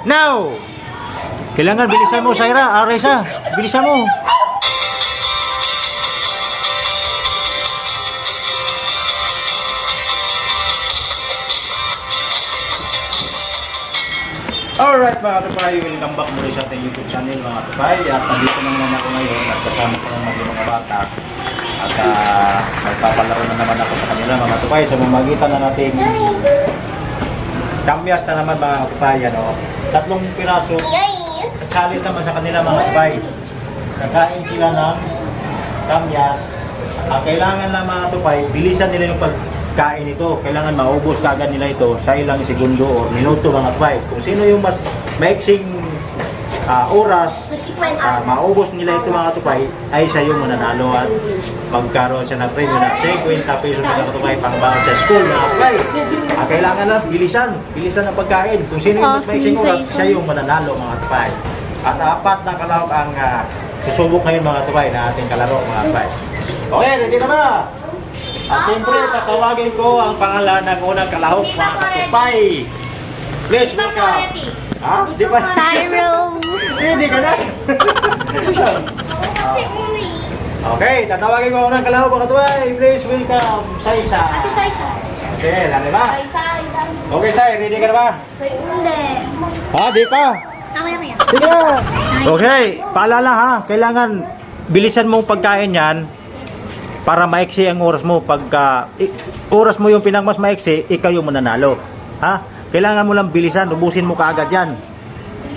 now! Kailangan bilisan mo, Syra. Reza, bilisan mo. Alright mga katupay, welcome back muli sa ating YouTube channel mga katupay. At nandito naman ako ngayon at kasama ko naman yung mga bata. At magpapalaro na naman ako sa kanila mga katupay sa mamagitan na nating kamyas na naman mga katupay. Ano? 3 piraso. Challenge naman sa kanila mga katupay. Kakain sila ng kamyas. Kailangan lang mga katupay, bilisan nila yung pagkain ito. Kailangan maubos kagad nila ito sa ilang segundo o minuto mga katupay. Kung sino yung mas maiksing oras, maubos nila ito mga katupay, ay siya yung mananalo at magkaroon siya ng premyo na 50 pesos mga katupay pang bawat sa school mga katupay. Kailangan lang bilisan ang pagkain. Kung sino yung mas maiksing oras, siya yung mananalo mga katupay. At 4 na kalahok ang susubok ngayon mga katupay na ating kalaro mga katupay. Okay, ready na ba? At siyempre, tatawagin ko ang pangalan ng unang kalahok mga katupay. Please, welcome. Ha? Di ba? Cyril. Hindi ka na. Okay, tatawagin ko ang unang kalahok mga katupay. Please, welcome. Saysa. Ate Saysa. Okay, lalo ba? Saysa. Okay, Say, ready ka na ba? Hindi. Ha, di pa? Tama na kaya. Sige na. Okay, paalala ha. Kailangan bilisan mong pagkain yan para maiksi ang oras mo. Pagka oras mo yung pinagmas maiksi, ikaw yung mananalo. Ha? Kailangan mo lang bilisan, ubusin mo kaagad yan.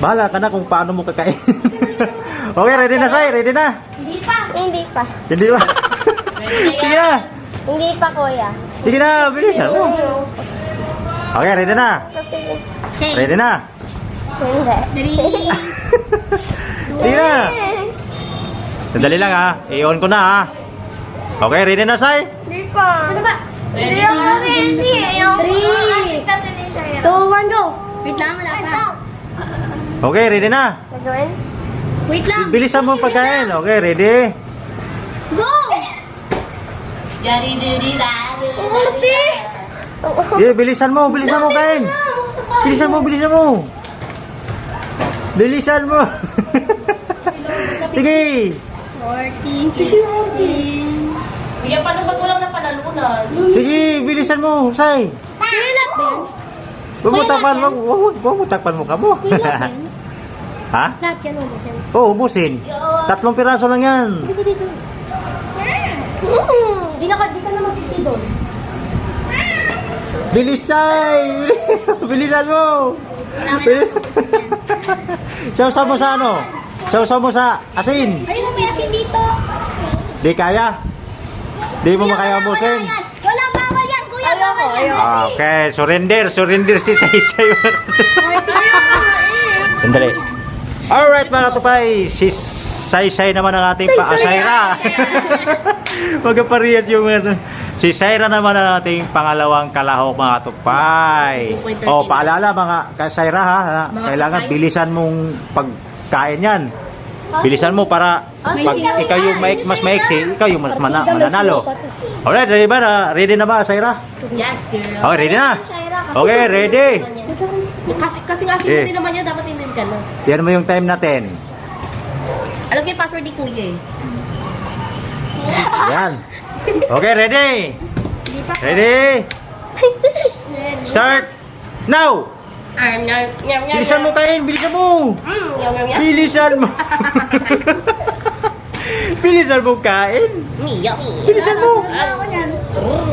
Bahala ka na kung paano mo kakain. Okay, ready na Say? Ready na? Hindi pa. Hindi pa. Hindi ba? Sige na. Hindi pa, kuya. Sige na, bilisan mo. Okay, ready na? Kasi... Ready na? Hindi. Sige na. Sandali lang ha. I-on ko na ha. Okay, ready na Say? Hindi pa. Ano ba? Hindi ako ready. 3, 2, 1, go. Wait lang, wala pa. Okay, ready na? Gagawin? Wait lang. Bilisan mo ang pagkain. Okay, ready? Go! Umuti! Yeah, bilisan mo kain. Bilisan mo. Bilisan mo. Sige. 14, 16. Bigyan pa ng magulang na panalunan. Sige, bilisan mo, Say. Kailan ba yan? Huwag mo takpan mo ka mo. Ha? Lahat yan, ubusin. Oo, ubusin. 3 piraso lang yan. Di ka na magsisi doon. Bilis, Say. Bilisan mo. Sausaw mo sa ano? Sausaw mo sa asin. Ayun, may asin dito. Di kaya? Di mo makaya ubusin? Wala, bawal yan, kuya. Bawal yan. Okay, surrender si Say. Sandali. Alright mga katupay, si Say naman ang ating Syra. Magkapariyat yung si Syra naman ang ating pangalawang kalahok mga katupay. O, paalala mga Syra ha, kailangan bilisan mong pagkain yan. Bilisan mo para pag ikaw yung mas maiksi, ikaw yung mas mananalo. Alright, ready ba? Ready na ba Syra? Yes, girl. Okay, ready na? Okay, ready. Kasi nga, hindi naman yan, dapat i-meme ka na. Yan mo yung time natin. Alam ko yung password ni Kuya eh. Yan. Okay, ready? Ready? Start now! Bilisan mo kain, bilisan mo! Bilisan mo! Bilisan mo kain! Bilisan mo!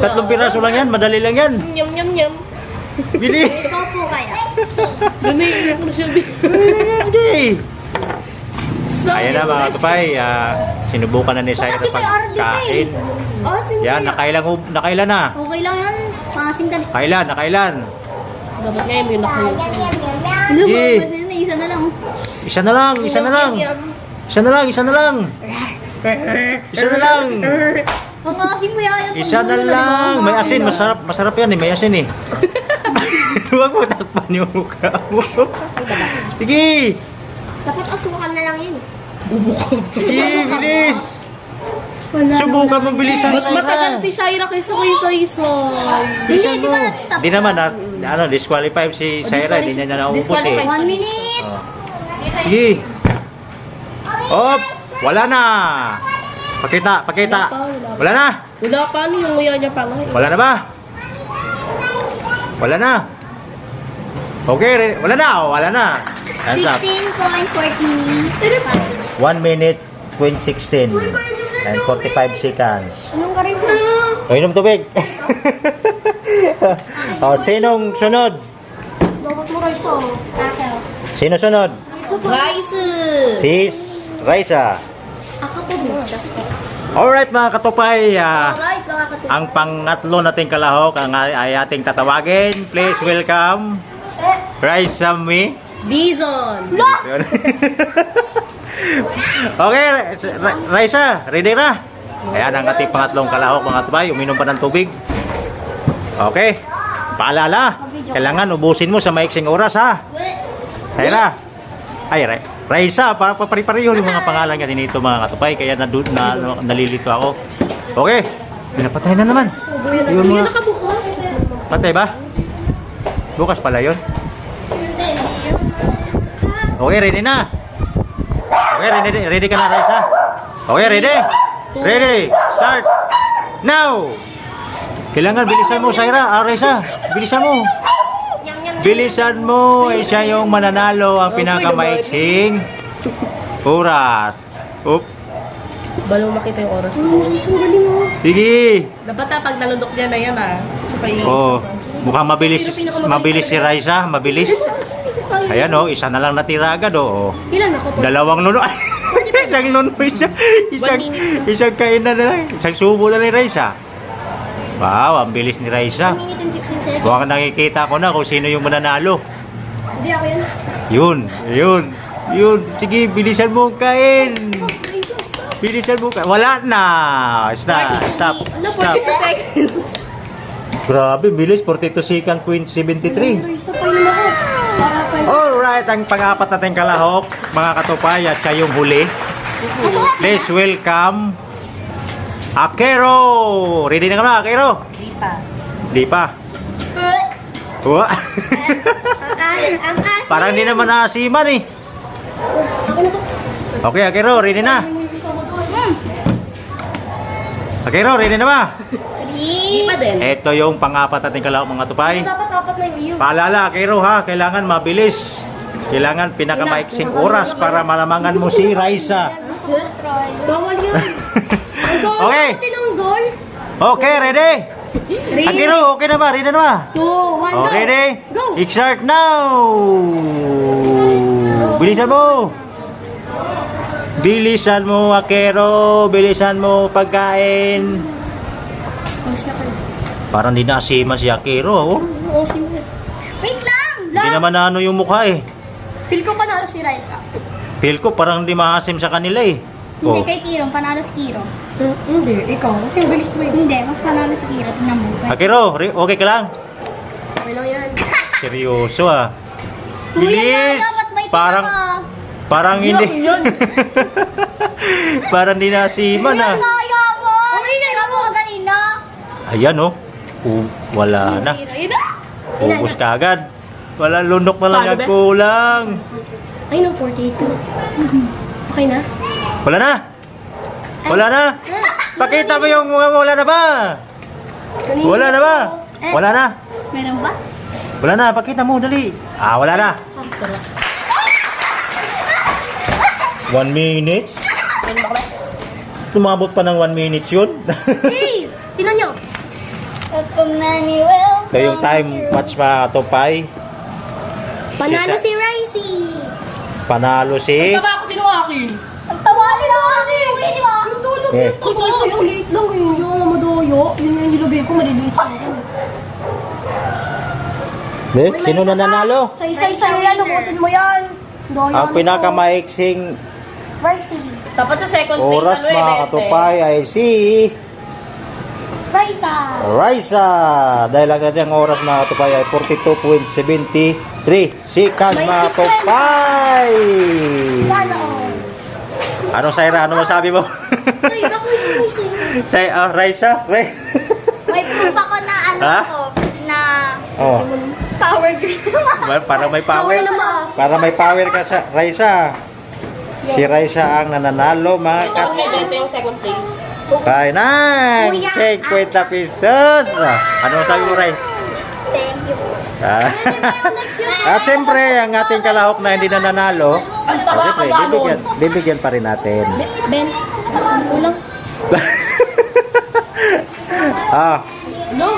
3 piraso lang yan, madali lang yan. Nyam. Bili! Ikaw po kaya. Ganun ako na siya. Okay! Ayan na mga kapay, sinubukan na ni Syra Kasi may order pagkain. Oh, sige. Yan, nakailan na? Okay lang yan. Pangasim ka. Nakailan? Dapat nga yung nakuha. Sige. Isa na lang. Isa na lang. Isa na lang. Pangasim mo yan. Isa na lang. May asin, masarap yan eh, may asin eh. Huwag mo takpan yung mukha mo. Sige. Dapat asukan na lang yun. Sige, bilis. Wala Subukan naman mo bilisan, Mas Shaira. matagal si Shaira kaysa kay Soy. Hindi, di ba nag-stop? Hindi naman, disqualified si Shaira. Hindi niya naubos eh. Disqualified. 1 minute. Oh. Sige. Op! Wala na! Pakita, pakita. Wala na! Wala pa, ano yung nguya niya pa nga. Wala na ba? Wala na. Okay, wala na. Oh, wala na. Hands up. 16.40. 1 minute, 16 and 45 seconds. Anong ka rin mo? O, inom tubig. O, sinong sunod? Bakit mo Raisa? Ako. Sino sunod? Rice! Si Raisa. Ako po mo. Alright mga katupay, Alright, makakatuwa. ang pangatlo nating kalahok ang ay ating tatawagin. Please welcome Raisa Mi. Dizon! Yun. Okay, Raisa, ready na? Ayan ang ating pangatlong kalahok mga katupay. Uminom pa ng tubig. Okay, paalala, kailangan ubusin mo sa maiksing oras ha. Shaira. Ay, Raisa, pari-pareho yung mga pangalan niya dito mga katupay, kaya nalilito ako. Okay, pinapatay na naman. Yun Hindi mga, nakabukas. patay ba? Bukas pala yun. Okay, ready na. Okay, ready ka na, Raisa. Okay, ready? Ready, start. Now. Kailangan bilisan mo, Shaira. Raisa, bilisan mo. Bilisan mo, siya yung mananalo ang pinakamaiksing oras. Oop. Balong makita yung oras mo. Sige. Dapat pag nalundok niya na yan Siya pa yung Oh, mukhang mabilis si Raisa, mabilis. Ayan oh, isa na lang natira agad oh. Ilan ako? Dalawang luno. Isang luno siya. Isang kainan na lang. Isang subo na ni Raisa. Wow, ang bilis ni Raisa. 1 minute and 16 seconds. Mukhang nakikita ko na kung sino yung mananalo. Hindi ako yan. Yun. Sige, bilisan mo kain. Bilisan mo kain. Wala na. Stop. Ano, 42 seconds? Grabe, bilis. 42 seconds, 73. Isa pa yun ako. Para pa. Alright, ang pang-apat natin kalahok, mga katupay, at siya yung huli. Please welcome Akero. Ready na ka na, Akero? Di pa. Wa. Ang as. Parang di naman naasiman eh. Okay, Akero, ready na. Akero, ready na ba? Hindi pa din. Ito yung pang-apat natin kalahok, mga katupay. Dapat apat na yung iyo. Paalala, Akero ha, kailangan mabilis. Kailangan pinakamaiksing oras para malamangan mo si Raisa. Bawal yun. Okay. Ng goal. Okay, ready? Akero, okay na ba? Ready na ba? 2, 1, Oh, go. ready? Go. Start now! Bilisan mo! Bilisan mo, Akero! Bilisan mo pagkain! Parang di naasiman si Akero, oh. Wait lang. Hindi naman ano yung mukha eh. Feel ko panalo si Raisa. Feel ko parang di maasim sa kanila eh. Hindi Oh. kay Kirong, panalo si Kirong. Hindi, ikaw. Kasi yung bilis mo Hindi, mas panalo si Kirong. Tingnan mo. Akero, okay ka lang? Okay lang yan. Seryoso ah. Kuya, Bilis! dapat may Parang, tika parang hindi. Yun. Parang di naasiman ah. Kaya mo! Kaya mo ka kanina. Ayan oh. Wala na. Ubus ka agad. Wala, lundok na lang Paano ang ba? kulang. Ay, no, 42. Okay na? Wala na. Wala na. Pakita mo yung wala na ba? Wala na ba? Wala na. Meron ba? Wala na. Pakita mo, dali. Wala na. 1 minute. Tumabot pa ng 1 minute yun. Hey! Tinan nyo! Ito yung time match mga katupay. Panalo si Ricey. Panalo si... Baba ako sino akin? Ang tawagin na kami. Di ba? Yung tulog Eh. nito. Kasi yung liit lang eh. Yung madoyo. Yun yung nilubig ko. Maliliit siya. Sino na nanalo? Say, yan. Ubusin mo yan. Doyo Ang nito. pinakamaiksing Ricey. Dapat sa second place. oras ano eh, mga 20. katupay ay si... Raisa. Raisa. Dahil ang kanyang oras mga katupay ay 42.73 seconds May mga second. katupay. Sana all. Ano, Shaira? Ano masabi mo? Ay, naku, isa. Raisa? May proof ako na ano Ha? ako, na Oh. power grip. Para may power. naman. Para may power ka sa Raisa. Si Raisa ang nananalo mga Ito kat. yung second place. Kaya na! Kuya. 50 pesos! Ano sabi mo, Ray? Thank you. At siyempre, ang ating kalahok na hindi nananalo, Ano ba ba? siyempre, bibigyan pa rin natin. Ben, saan ko lang? No?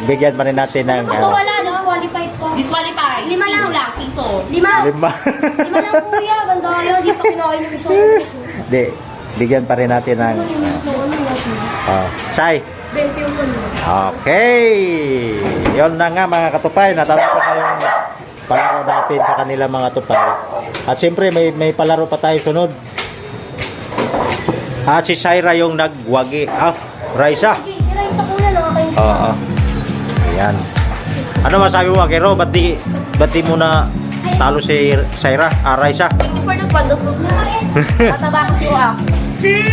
Bigyan pa rin natin ng Ako wala, disqualified ko. Disqualify. Lima lang. Piso lang, piso. 5. lima. 5 lang kuya, ganda kayo. Di pa kinain yung isang. Di, bigyan pa rin natin ng... Sai. 21. Okay. Yon na nga mga katupay. Natapos na yung palaro natin sa kanila mga tupay. At siyempre may palaro pa tayo sunod. Si Shaira yung nagwagi. Raisa. Tira sa kuya lang kayo. Oo. Ayan. Ano masabi mo, Akiro? Ba't di mo na talo si Shaira? Raisa? For the wonderful. Mataba kasi yung ako.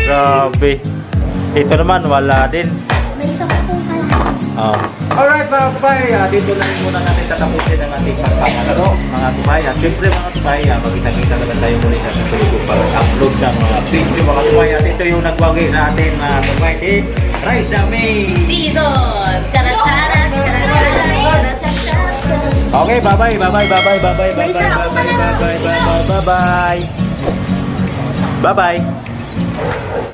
Grabe. Ito naman, wala din. May isa pa po sa Alright mga tupay, dito lang muna natin tatapusin ang ating pagkakalaro mga tupay. At siyempre mga tupay, magkita-kita naman tayo muli sa susunod ko pag-upload ng mga video mga tupay. At ito yung nagwagi natin mga tupay, si Raisa May. Season! Charat-charat! Charat-charat! Okay, bye-bye, bye-bye, bye-bye, bye-bye, bye-bye, bye-bye, bye-bye, bye-bye, bye-bye. Bye-bye.